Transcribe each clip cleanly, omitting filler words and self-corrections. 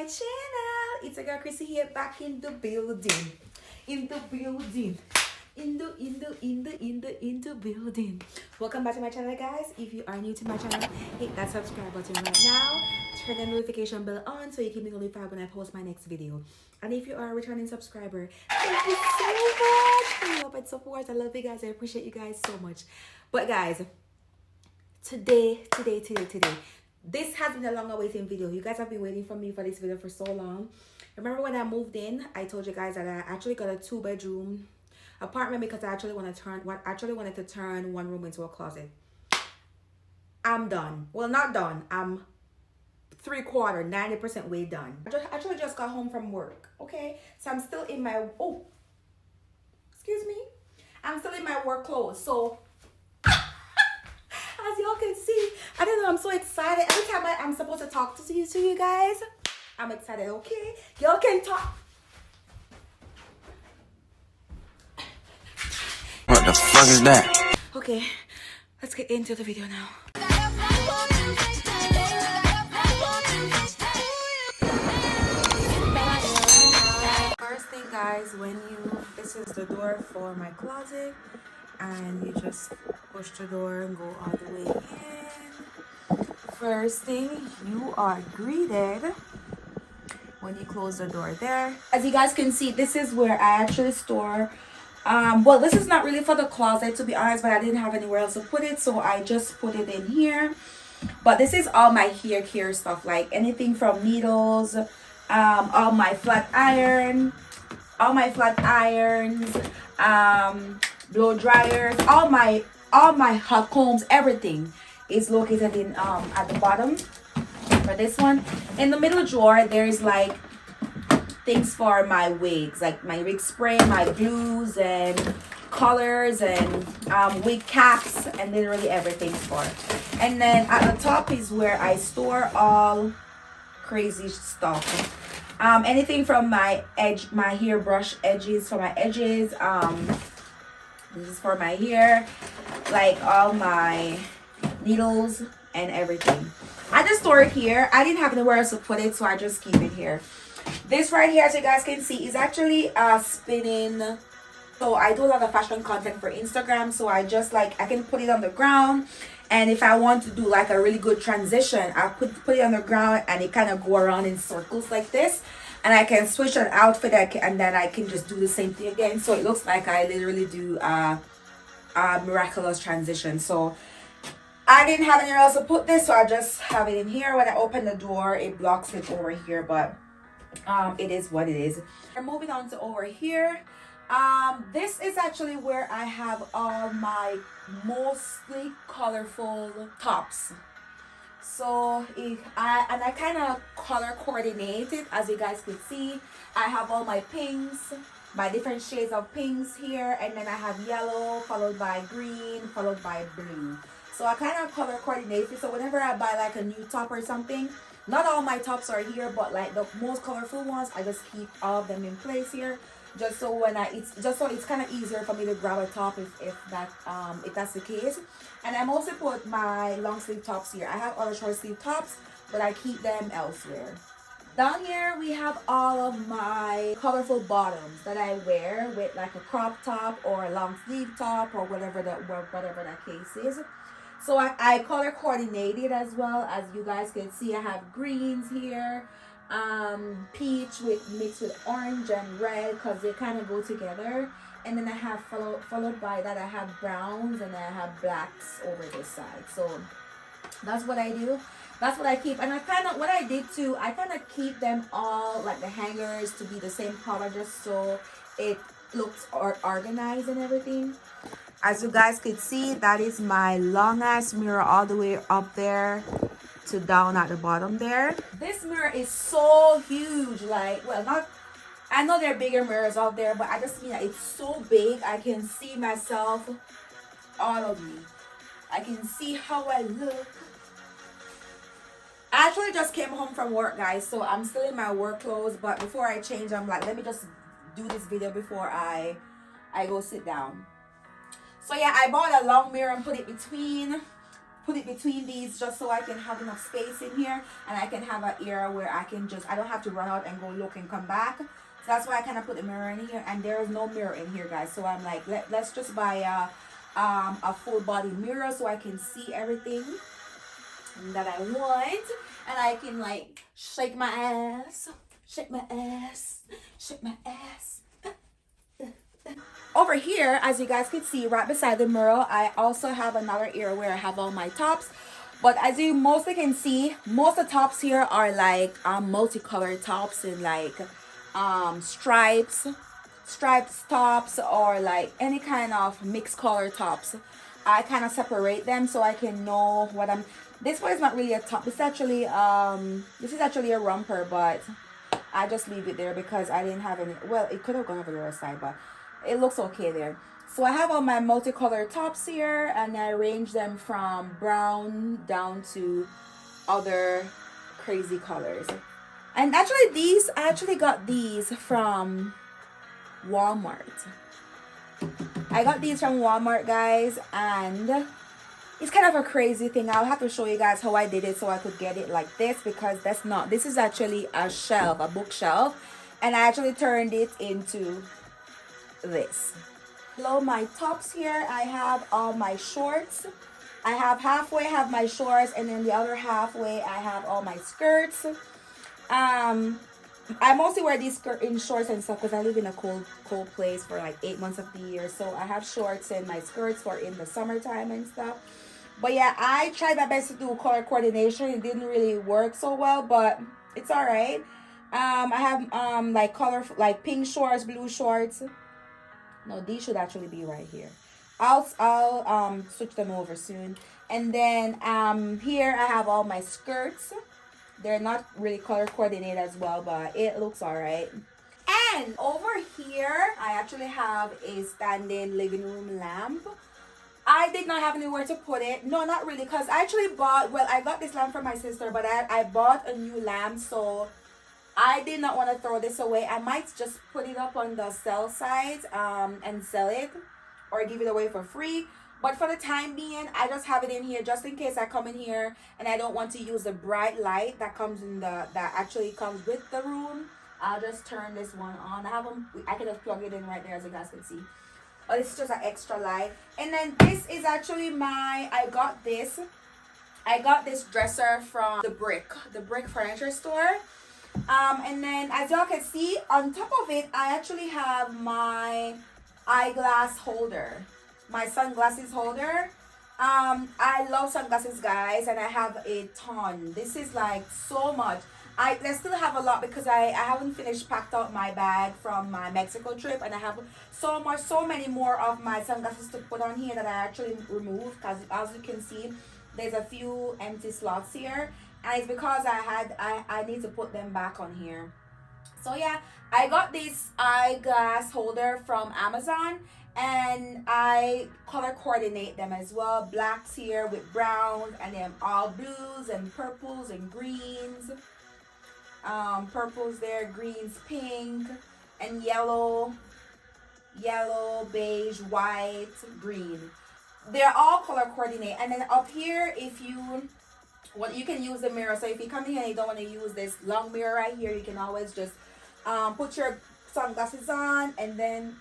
my channel. It's a girl Chrissy here, back in the building. In the building. In the building. Welcome back to my channel, guys. If you are new to my channel, hit that subscribe button right now. Turn the notification bell on so you can be notified when I post my next video. And if you are a returning subscriber, thank you so much for your love and support. I love you guys. I appreciate you guys so much. But guys, today, this has been a long awaiting video. You guys have been waiting for me for this video for so long. Remember when I moved in, I told you guys that I actually got a 2-bedroom apartment because I actually wanted to turn one room into a closet. I'm done. Well, not done. I'm 3/4, 90% way done. I actually just got home from work. Okay, so I'm still in my I'm still in my work clothes. So as y'all can see, I don't know, I'm so excited. Every time I'm supposed to talk to you guys, I'm excited. Okay, y'all can talk. What the fuck is that? Okay, let's get into the video now. First thing, guys, this is the door for my closet, and you just push the door and go all the way in. First thing, you are greeted when you close the door there. As you guys can see, this is where I actually store well, this is not really for the closet, to be honest, but I didn't have anywhere else to put it, so I just put it in here. But this is all my hair care stuff, like anything from needles, all my flat irons, blow dryers, all my hot combs, everything is located in at the bottom for this one. In the middle drawer, there's like things for my wigs, like my wig spray, my glues and colors and wig caps, and literally everything for. And then at the top is where I store all crazy stuff. Anything from my hairbrush edges, for my edges. This is for my hair, like all my needles and everything. I just store it here. I didn't have anywhere else to put it, so I just keep it here. This right here, as you guys can see, is actually spinning. So I do a lot of fashion content for Instagram, so I can put it on the ground, and if I want to do like a really good transition, I put it on the ground and it kind of go around in circles like this, and I can switch an outfit and then I can just do the same thing again, so it looks like I literally do a miraculous transition. So I didn't have anywhere else to put this, so I just have it in here. When I open the door, it blocks it over here, but it is what it is. We're moving on to over here. This is actually where I have all my mostly colorful tops. So I kind of color coordinated, as you guys can see. I have all my pinks, my different shades of pinks here, and then I have yellow followed by green followed by blue. So I kind of color coordinated, so whenever I buy like a new top or something, not all my tops are here, but like the most colorful ones, I just keep all of them in place here, just so it's kind of easier for me to grab a top if that's the case. And I mostly put my long sleeve tops here. I have other short sleeve tops, but I keep them elsewhere. Down here we have all of my colorful bottoms that I wear with like a crop top or a long sleeve top or whatever that case is. So I color coordinated as well. As you guys can see, I have greens here, peach mixed with orange and red, because they kind of go together. And then I have followed by that, I have browns, and I have blacks over this side. So that's what I do. That's what I keep. And I kind of keep them all, like the hangers, to be the same color, just so it looks organized and everything. As you guys can see, that is my long ass mirror all the way up there to down at the bottom there. This mirror is so huge, like, well, not, I know there are bigger mirrors out there, but I just mean that it's so big. I can see myself, all of me. I can see how I look. I actually just came home from work, guys, so I'm still in my work clothes, but before I change, I'm like, let me just do this video before I go sit down. So yeah, I bought a long mirror and put it between put it between these just so I can have enough space in here, and I can have an area where I don't have to run out and go look and come back. So that's why I kind of put the mirror in here, and there is no mirror in here, guys. So I'm like, let's just buy a full body mirror so I can see everything that I want, and I can like shake my ass, shake my ass, shake my ass. Over here, as you guys can see, right beside the mirror, I also have another area where I have all my tops. But as you mostly can see, most of the tops here are like multicolored tops and like stripes tops, or like any kind of mixed color tops. I kind of separate them so I can know what I'm. This one is not really a top. This is actually a romper, but I just leave it there because I didn't have any. Well, it could have gone over the other side, but it looks okay there. So I have all my multicolored tops here, and I arrange them from brown down to other crazy colors. And actually I actually got these from Walmart. I got these from Walmart, guys, and it's kind of a crazy thing. I'll have to show you guys how I did it so I could get it like this, because this is actually a shelf, a bookshelf, and I actually turned it into this. Below my tops here, I have all my shorts. I have halfway have my shorts, and then the other halfway I have all my skirts. I mostly wear these in shorts and stuff because I live in a cold place for like 8 months of the year. So I have shorts and my skirts for in the summertime and stuff. But yeah, I tried my best to do color coordination. It didn't really work so well, but it's all right. I have like like pink shorts, blue shorts. No, these should actually be right here. I'll switch them over soon. And then here I have all my skirts. They're not really color coordinated as well, but it looks all right. And over here, I actually have a standing living room lamp. I did not have anywhere to put it. No, not really, because I actually I got this lamp from my sister, but I bought a new lamp, so I did not want to throw this away. I might just put it up on the sell side and sell it or give it away for free. But for the time being, I just have it in here just in case I come in here and I don't want to use the bright light that comes in that actually comes with the room. I'll just turn this one on. I can just plug it in right there, as you guys can see. But it's just an extra light. And then this is actually I got this dresser from the Brick Furniture Store. And then as y'all can see, on top of it, I actually have my eyeglass holder, my sunglasses holder. I love sunglasses, guys, and I have a ton. This is like so much. I still have a lot because I haven't packed out my bag from my Mexico trip, and I have so many more of my sunglasses to put on here that I actually removed, because as you can see, there's a few empty slots here, and it's because I need to put them back on here. So yeah, I got this eyeglass holder from Amazon, and I color coordinate them as well. Blacks here with browns, and then all blues and purples and greens. Purples there, greens, pink, and yellow, beige, white, green. They're all color coordinate. And then up here, you can use the mirror. So if you come here and you don't want to use this long mirror right here, you can always just put your sunglasses on and then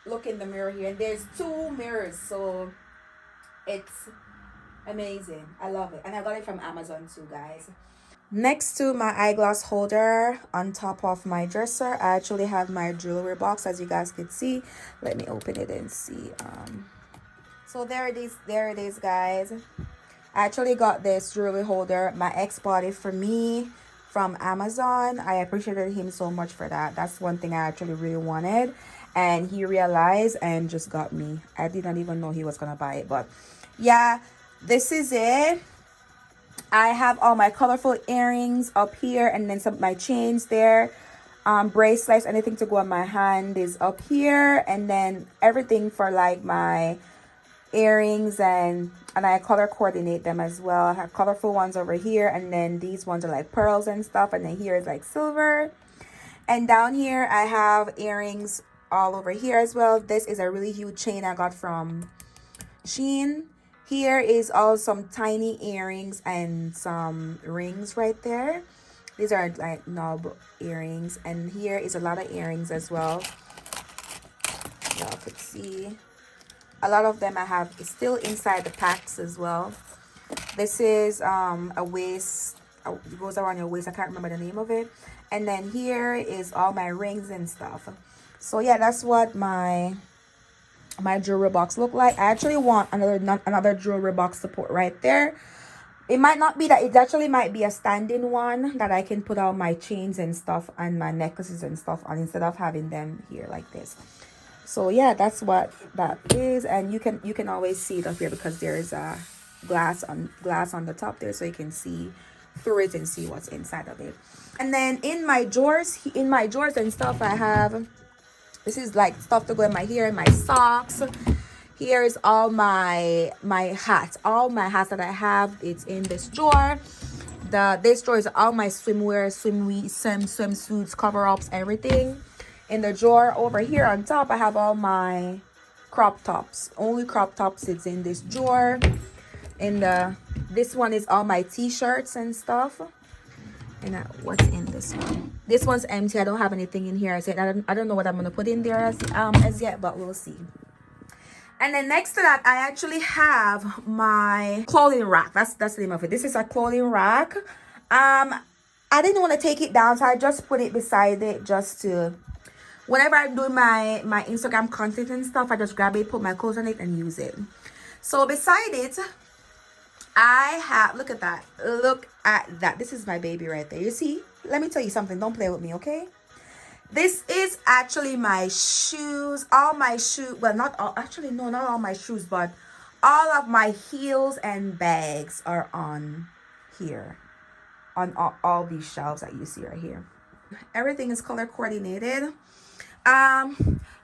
look in the mirror here. And there's 2 mirrors, so it's amazing. I love it. And I got it from Amazon too, guys. Next to my eyeglass holder on top of my dresser, I actually have my jewelry box, as you guys can see. Let me open it and see. So there it is, guys. I actually got this jewelry holder my ex bought it for me from Amazon. I appreciated him so much for that. That's one thing I actually really wanted, and he realized and just got me. I did not even know he was gonna buy it, but yeah, this is it. I have all my colorful earrings up here, and then some of my chains there. Bracelets, anything to go on my hand is up here, and then everything for like my earrings, and I color coordinate them as well. I have colorful ones over here, and then these ones are like pearls and stuff, and then here is like silver. And down here I have earrings all over here as well. This is a really huge chain I got from Shein. Here is all some tiny earrings and some rings right there. These are like knob earrings, and here is a lot of earrings as well. Y'all could see a lot of them I have is still inside the packs as well. This is a waist, it goes around your waist. I can't remember the name of it. And then here is all my rings and stuff. So yeah, that's what my jewelry box look like. I actually want another jewelry box to put right there. It might not be that, it actually might be a standing one that I can put all my chains and stuff and my necklaces and stuff on, instead of having them here like this. So yeah, that's what that is. And you can always see it up here because there is a glass on the top there, so you can see through it and see what's inside of it. And then in my drawers and stuff, I have, this is like stuff to go in my hair and my socks. Here is all my hats, all my hats that I have. It's in this drawer. This drawer is all my swimwear, swimsuits, cover-ups, everything. In the drawer over here on top, I have all my crop tops. Only crop tops is in this drawer. This one is all my t-shirts and stuff. And what's in this one? This one's empty. I don't have anything in here. I don't know what I'm gonna put in there as yet, but we'll see. And then next to that, I actually have my clothing rack. That's the name of it. This is a clothing rack. I didn't want to take it down, so I just put it beside it just to, whenever I'm doing my Instagram content and stuff, I just grab it, put my clothes on it, and use it. So beside it, I have, look at that. Look at that. This is my baby right there. You see? Let me tell you something. Don't play with me, okay? This is actually my shoes. All my shoes. Well, not all. Actually, no, not all my shoes, but all of my heels and bags are on here. On all these shelves that you see right here. Everything is color coordinated. I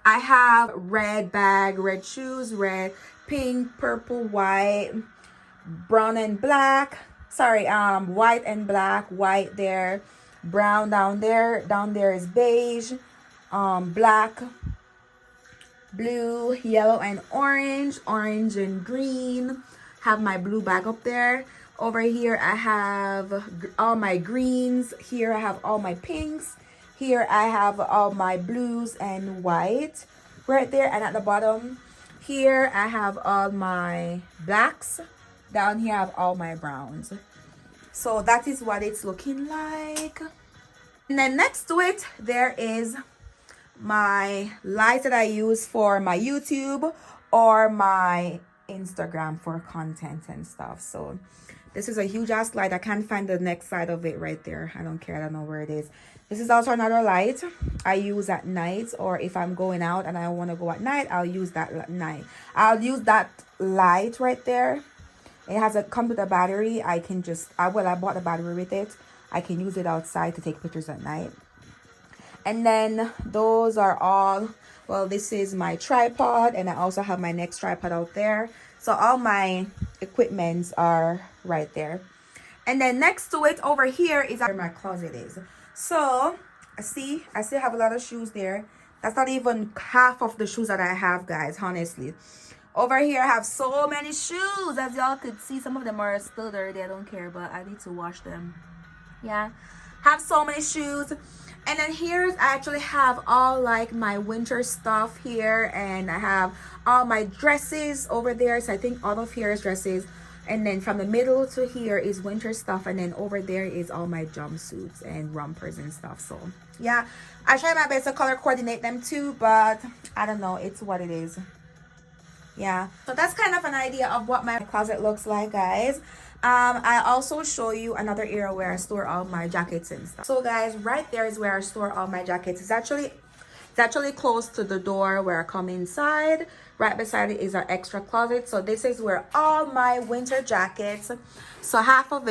have red bag, red shoes, red, pink, purple, white, brown and black. Sorry, white and black, white there, brown down there is beige, black, blue, yellow and orange and green. Have my blue bag up there. Over here I have all my greens. Here I have all my pinks. Here I have all my blues and white right there. And at the bottom here I have all my blacks. Down here I have all my browns. So that is what it's looking like. And then next to it, there is my lights that I use for my YouTube or my Instagram for content and stuff. So this is a huge ass light. I can't find the next side of it right there. I don't care. I don't know where it is. This is also another light I use at night, or if I'm going out and I want to go at night, I'll use that night. I'll use that light right there. It has comes with a battery. I can just, I bought the battery with it. I can use it outside to take pictures at night. And then those are all, well, this is my tripod, and I also have my next tripod out there. So all my equipments are right there. And then next to it over here is where my closet is. So I still have a lot of shoes there. That's not even half of the shoes that I have, guys, honestly. Over here I have so many shoes. As y'all could see, some of them are still dirty. I don't care, but I need to wash them. Yeah, have so many shoes. And then here I actually have all like my winter stuff here, and I have all my dresses over there. So I think all of here is dresses, and then from the middle to here is winter stuff, and then over there is all my jumpsuits and rompers and stuff. So yeah, I try my best to color coordinate them too, but I don't know, it's what it is. Yeah, so that's kind of an idea of what my closet looks like, guys. I also show you another area where I store all my jackets and stuff. So guys, right there is where I store all my jackets. It's actually close to the door where I come inside. Right beside it is our extra closet. So this is where all my winter jackets, so half of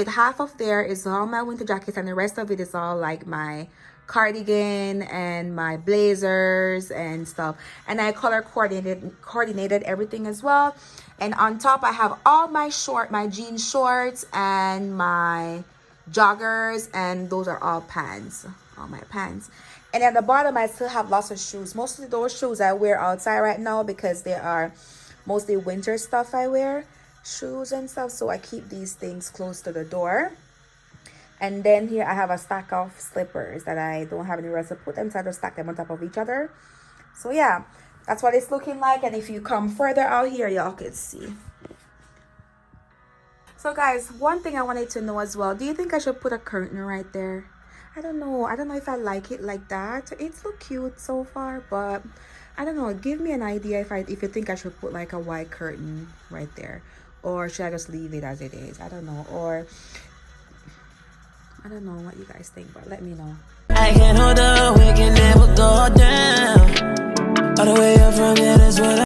there is all my winter jackets, and the rest of it is all like my cardigan and my blazers and stuff. And I color coordinated everything as well. And on top I have all my jean shorts and my joggers, and those are all pants, all my pants. And at the bottom I still have lots of shoes. Most of those shoes I wear outside right now because they are mostly winter stuff I wear. shoes and stuff, so I keep these things close to the door. And then here I have a stack of slippers that I don't have anywhere else to put them, so I just stack them on top of each other. So yeah, that's what it's looking like. And if you come further out here, y'all can see. So guys, one thing I wanted to know as well, do you think I should put a curtain right there? I don't know if I like it like that. It's so cute so far, but I don't know. Give me an idea if you think I should put like a white curtain right there, or should I just leave it as it is? I don't know. Or I don't know what you guys think, but let me know. I can hold up, we can never go down. All the way up from here, that's what